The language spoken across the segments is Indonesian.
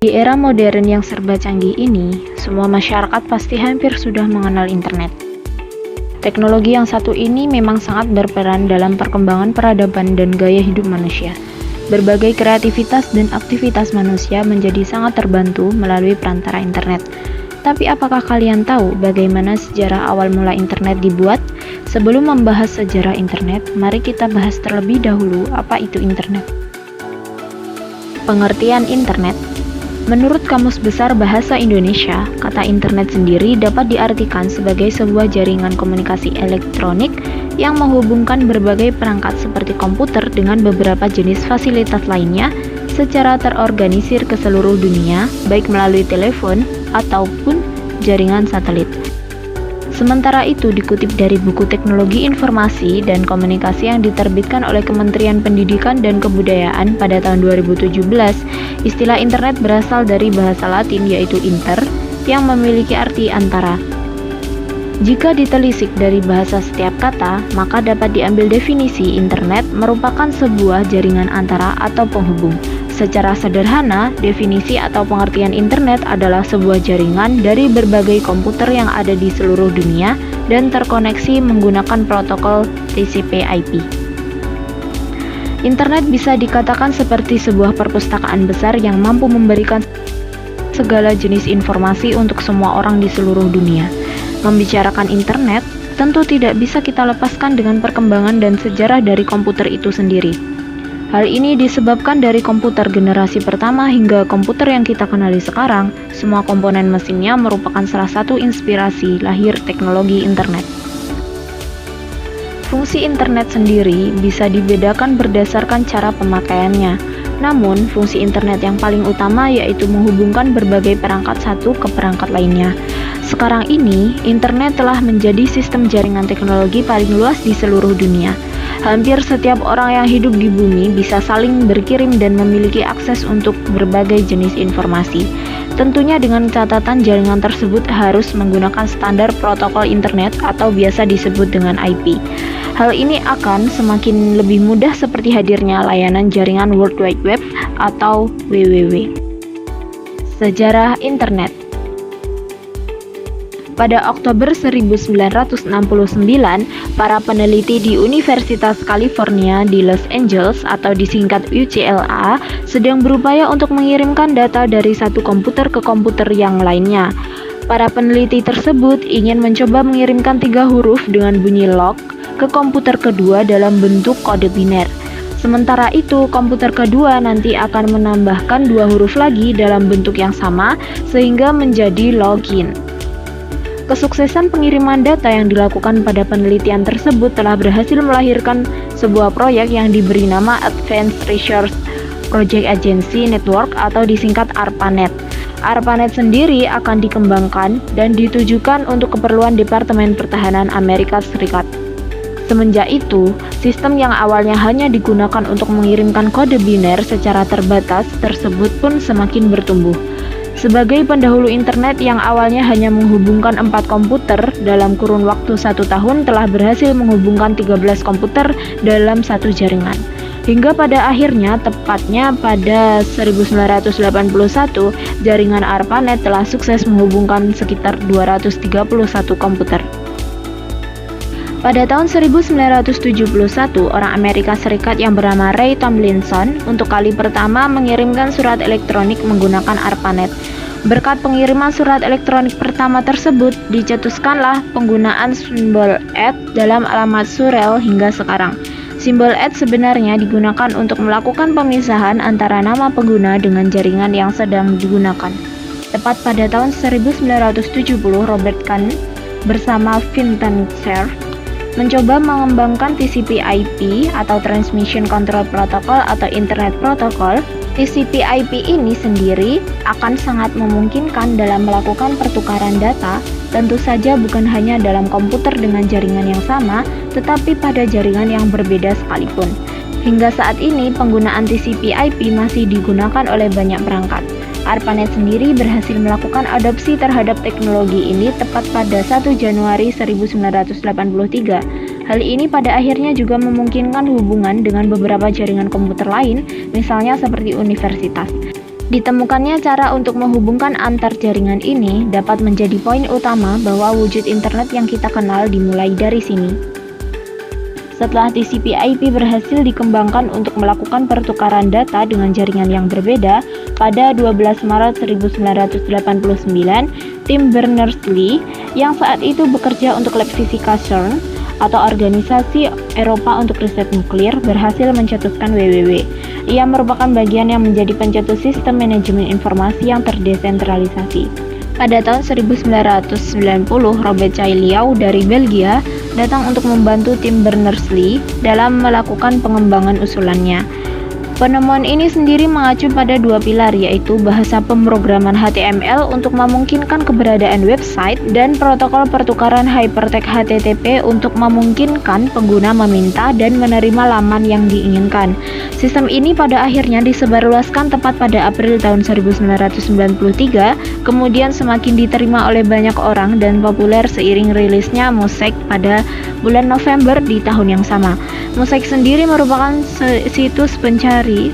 Di era modern yang serba canggih ini, semua masyarakat pasti hampir sudah mengenal internet. Teknologi yang satu ini memang sangat berperan dalam perkembangan peradaban dan gaya hidup manusia. Berbagai kreativitas dan aktivitas manusia menjadi sangat terbantu melalui perantara internet. Tapi apakah kalian tahu bagaimana sejarah awal mula internet dibuat? Sebelum membahas sejarah internet, mari kita bahas terlebih dahulu apa itu internet. Pengertian internet. Menurut Kamus Besar Bahasa Indonesia, kata internet sendiri dapat diartikan sebagai sebuah jaringan komunikasi elektronik yang menghubungkan berbagai perangkat seperti komputer dengan beberapa jenis fasilitas lainnya secara terorganisir ke seluruh dunia, baik melalui telepon ataupun jaringan satelit. Sementara itu, dikutip dari buku Teknologi Informasi dan Komunikasi yang diterbitkan oleh Kementerian Pendidikan dan Kebudayaan pada tahun 2017, istilah internet berasal dari bahasa Latin yaitu inter, yang memiliki arti antara. Jika ditelisik dari bahasa setiap kata, maka dapat diambil definisi internet merupakan sebuah jaringan antara atau penghubung. Secara sederhana, definisi atau pengertian internet adalah sebuah jaringan dari berbagai komputer yang ada di seluruh dunia dan terkoneksi menggunakan protokol TCP/IP. Internet bisa dikatakan seperti sebuah perpustakaan besar yang mampu memberikan segala jenis informasi untuk semua orang di seluruh dunia. Membicarakan internet, tentu tidak bisa kita lepaskan dengan perkembangan dan sejarah dari komputer itu sendiri. Hal ini disebabkan dari komputer generasi pertama hingga komputer yang kita kenali sekarang, semua komponen mesinnya merupakan salah satu inspirasi lahir teknologi internet. Fungsi internet sendiri bisa dibedakan berdasarkan cara pemakaiannya. Namun, fungsi internet yang paling utama yaitu menghubungkan berbagai perangkat satu ke perangkat lainnya. Sekarang ini, internet telah menjadi sistem jaringan teknologi paling luas di seluruh dunia. Hampir setiap orang yang hidup di bumi bisa saling berkirim dan memiliki akses untuk berbagai jenis informasi. Tentunya dengan catatan jaringan tersebut harus menggunakan standar protokol internet atau biasa disebut dengan IP. Hal ini akan semakin lebih mudah seperti hadirnya layanan jaringan World Wide Web atau WWW. Sejarah internet. Pada Oktober 1969, para peneliti di Universitas California di Los Angeles atau disingkat UCLA sedang berupaya untuk mengirimkan data dari satu komputer ke komputer yang lainnya. Para peneliti tersebut ingin mencoba mengirimkan 3 huruf dengan bunyi log ke komputer kedua dalam bentuk kode biner. Sementara itu, komputer kedua nanti akan menambahkan 2 huruf lagi dalam bentuk yang sama sehingga menjadi login. Kesuksesan pengiriman data yang dilakukan pada penelitian tersebut telah berhasil melahirkan sebuah proyek yang diberi nama Advanced Research Project Agency Network atau disingkat ARPANET. ARPANET sendiri akan dikembangkan dan ditujukan untuk keperluan Departemen Pertahanan Amerika Serikat. Semenjak itu, sistem yang awalnya hanya digunakan untuk mengirimkan kode biner secara terbatas tersebut pun semakin bertumbuh. Sebagai pendahulu internet yang awalnya hanya menghubungkan 4 komputer, dalam kurun waktu 1 tahun telah berhasil menghubungkan 13 komputer dalam satu jaringan. Hingga pada akhirnya, tepatnya pada 1981, jaringan ARPANET telah sukses menghubungkan sekitar 231 komputer. Pada tahun 1971, orang Amerika Serikat yang bernama Ray Tomlinson untuk kali pertama mengirimkan surat elektronik menggunakan ARPANET. Berkat pengiriman surat elektronik pertama tersebut, dicetuskanlah penggunaan simbol @ dalam alamat surel hingga sekarang. Simbol @ sebenarnya digunakan untuk melakukan pemisahan antara nama pengguna dengan jaringan yang sedang digunakan. Tepat pada tahun 1970, Robert Kahn bersama Vinton Cerf mencoba mengembangkan TCP/IP atau Transmission Control Protocol atau Internet Protocol. TCP/IP ini sendiri akan sangat memungkinkan dalam melakukan pertukaran data, tentu saja bukan hanya dalam komputer dengan jaringan yang sama, tetapi pada jaringan yang berbeda sekalipun. Hingga saat ini, penggunaan TCP/IP masih digunakan oleh banyak perangkat. ARPANET sendiri berhasil melakukan adopsi terhadap teknologi ini tepat pada 1 Januari 1983. Hal ini pada akhirnya juga memungkinkan hubungan dengan beberapa jaringan komputer lain, misalnya seperti universitas. Ditemukannya cara untuk menghubungkan antar jaringan ini dapat menjadi poin utama bahwa wujud internet yang kita kenal dimulai dari sini. Setelah TCP/IP berhasil dikembangkan untuk melakukan pertukaran data dengan jaringan yang berbeda, pada 12 Maret 1989, tim Berners-Lee yang saat itu bekerja untuk lab fisika CERN atau Organisasi Eropa untuk Riset Nuklir berhasil mencetuskan WWW. Ia merupakan bagian yang menjadi pencetus sistem manajemen informasi yang terdesentralisasi. Pada tahun 1990, Robert Cailliau dari Belgia datang untuk membantu tim Berners-Lee dalam melakukan pengembangan usulannya. Penemuan ini sendiri mengacu pada dua pilar, yaitu bahasa pemrograman HTML untuk memungkinkan keberadaan website dan protokol pertukaran hypertext HTTP untuk memungkinkan pengguna meminta dan menerima laman yang diinginkan. Sistem ini pada akhirnya disebarluaskan tepat pada April tahun 1993, kemudian semakin diterima oleh banyak orang dan populer seiring rilisnya Mosaic pada bulan November di tahun yang sama. Mosaic sendiri merupakan situs pencari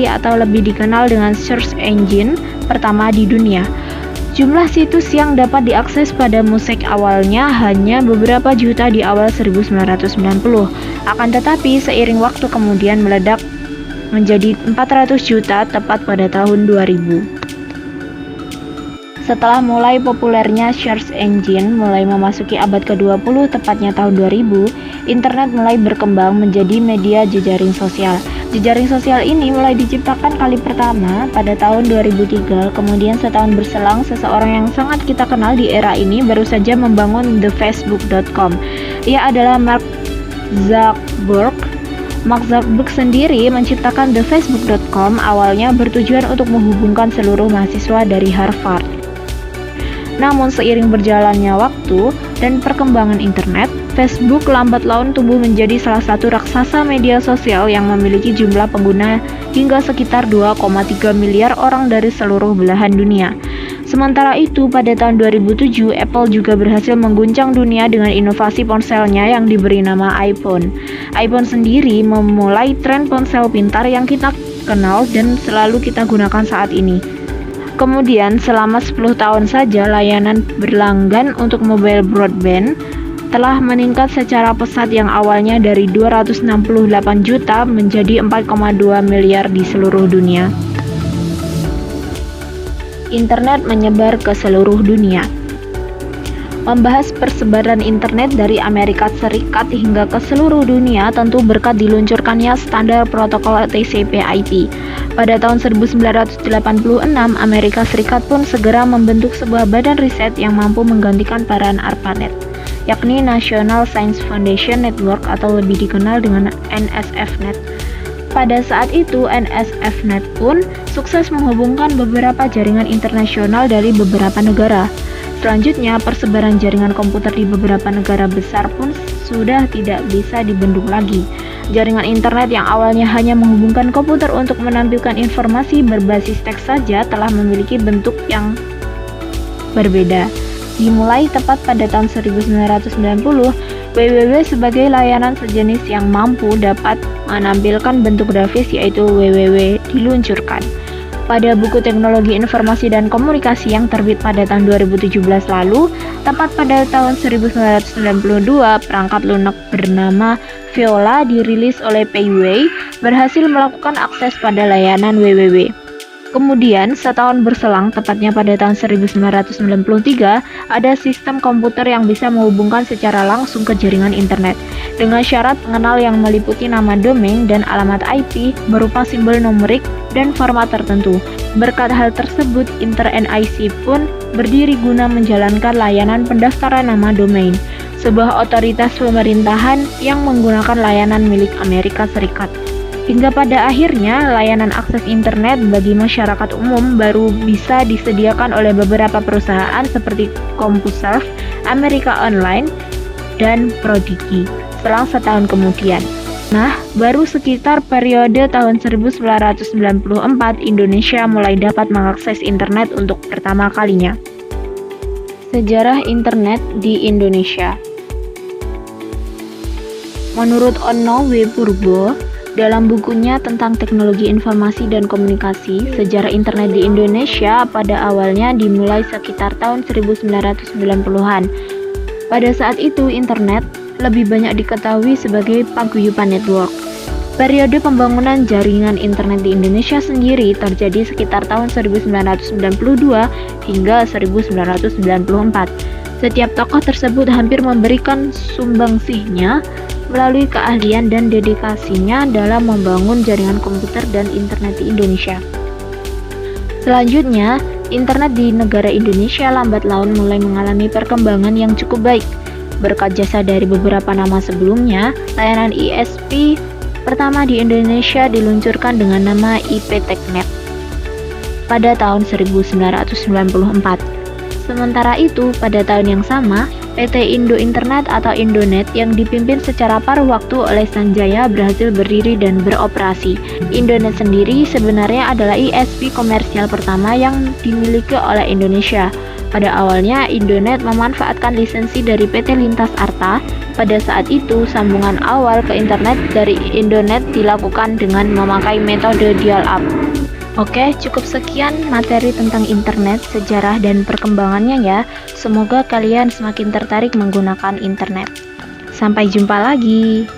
atau lebih dikenal dengan search engine pertama di dunia. Jumlah situs yang dapat diakses pada Mosaic awalnya hanya beberapa juta di awal 1990. Akan tetapi seiring waktu kemudian meledak menjadi 400 juta tepat pada tahun 2000. Setelah mulai populernya search engine mulai memasuki abad ke-20, tepatnya tahun 2000, internet mulai berkembang menjadi media jejaring sosial. Jejaring sosial ini mulai diciptakan kali pertama pada tahun 2003, kemudian setahun berselang seseorang yang sangat kita kenal di era ini baru saja membangun thefacebook.com. Ia adalah Mark Zuckerberg. Mark Zuckerberg sendiri menciptakan thefacebook.com awalnya bertujuan untuk menghubungkan seluruh mahasiswa dari Harvard. Namun seiring berjalannya waktu dan perkembangan internet, Facebook lambat laun tumbuh menjadi salah satu raksasa media sosial yang memiliki jumlah pengguna hingga sekitar 2,3 miliar orang dari seluruh belahan dunia. Sementara itu, pada tahun 2007, Apple juga berhasil mengguncang dunia dengan inovasi ponselnya yang diberi nama iPhone. iPhone sendiri memulai tren ponsel pintar yang kita kenal dan selalu kita gunakan saat ini. Kemudian selama 10 tahun saja layanan berlangganan untuk mobile broadband telah meningkat secara pesat yang awalnya dari 268 juta menjadi 4,2 miliar di seluruh dunia. Internet menyebar ke seluruh dunia. Membahas persebaran internet dari Amerika Serikat hingga ke seluruh dunia tentu berkat diluncurkannya standar protokol TCP/IP. Pada tahun 1986, Amerika Serikat pun segera membentuk sebuah badan riset yang mampu menggantikan peran ARPANET, yakni National Science Foundation Network atau lebih dikenal dengan NSF-Net. Pada saat itu, NSF-Net pun sukses menghubungkan beberapa jaringan internasional dari beberapa negara. Selanjutnya, persebaran jaringan komputer di beberapa negara besar pun sudah tidak bisa dibendung lagi. Jaringan internet yang awalnya hanya menghubungkan komputer untuk menampilkan informasi berbasis teks saja telah memiliki bentuk yang berbeda. Dimulai tepat pada tahun 1990, WWW sebagai layanan sejenis yang mampu dapat menampilkan bentuk grafis yaitu WWW diluncurkan. Pada buku Teknologi Informasi dan Komunikasi yang terbit pada tahun 2017 lalu, tepat pada tahun 1992, perangkat lunak bernama Viola dirilis oleh Payway berhasil melakukan akses pada layanan WWW. Kemudian, setahun berselang, tepatnya pada tahun 1993, ada sistem komputer yang bisa menghubungkan secara langsung ke jaringan internet dengan syarat pengenal yang meliputi nama domain dan alamat IP berupa simbol numerik dan format tertentu. Berkat hal tersebut, Inter-NIC pun berdiri guna menjalankan layanan pendaftaran nama domain, sebuah otoritas pemerintahan yang menggunakan layanan milik Amerika Serikat. Hingga pada akhirnya, layanan akses internet bagi masyarakat umum baru bisa disediakan oleh beberapa perusahaan seperti CompuServe, America Online, dan Prodigy selang setahun kemudian. Nah, baru sekitar periode tahun 1994 Indonesia mulai dapat mengakses internet untuk pertama kalinya. Sejarah internet di Indonesia. Menurut Onno W. Purbo, Dalam bukunya tentang teknologi informasi dan komunikasi, sejarah internet di Indonesia pada awalnya dimulai sekitar tahun 1990-an. Pada saat itu, internet lebih banyak diketahui sebagai paguyuban network. Periode pembangunan jaringan internet di Indonesia sendiri terjadi sekitar tahun 1992 hingga 1994. Setiap tokoh tersebut hampir memberikan sumbangsihnya melalui keahlian dan dedikasinya dalam membangun jaringan komputer dan internet di Indonesia. Selanjutnya, internet di negara Indonesia lambat laun mulai mengalami perkembangan yang cukup baik. Berkat jasa dari beberapa nama sebelumnya, layanan ISP pertama di Indonesia diluncurkan dengan nama IP Teknet pada tahun 1994. Sementara itu, pada tahun yang sama, PT Indo Internet atau Indonet yang dipimpin secara paruh waktu oleh Sanjaya berhasil berdiri dan beroperasi. Indonet sendiri sebenarnya adalah ISP komersial pertama yang dimiliki oleh Indonesia. Pada awalnya, Indonet memanfaatkan lisensi dari PT Lintas Arta. Pada saat itu, sambungan awal ke internet dari Indonet dilakukan dengan memakai metode dial-up. Oke, cukup sekian materi tentang internet, sejarah, dan perkembangannya ya. Semoga kalian semakin tertarik menggunakan internet. Sampai jumpa lagi.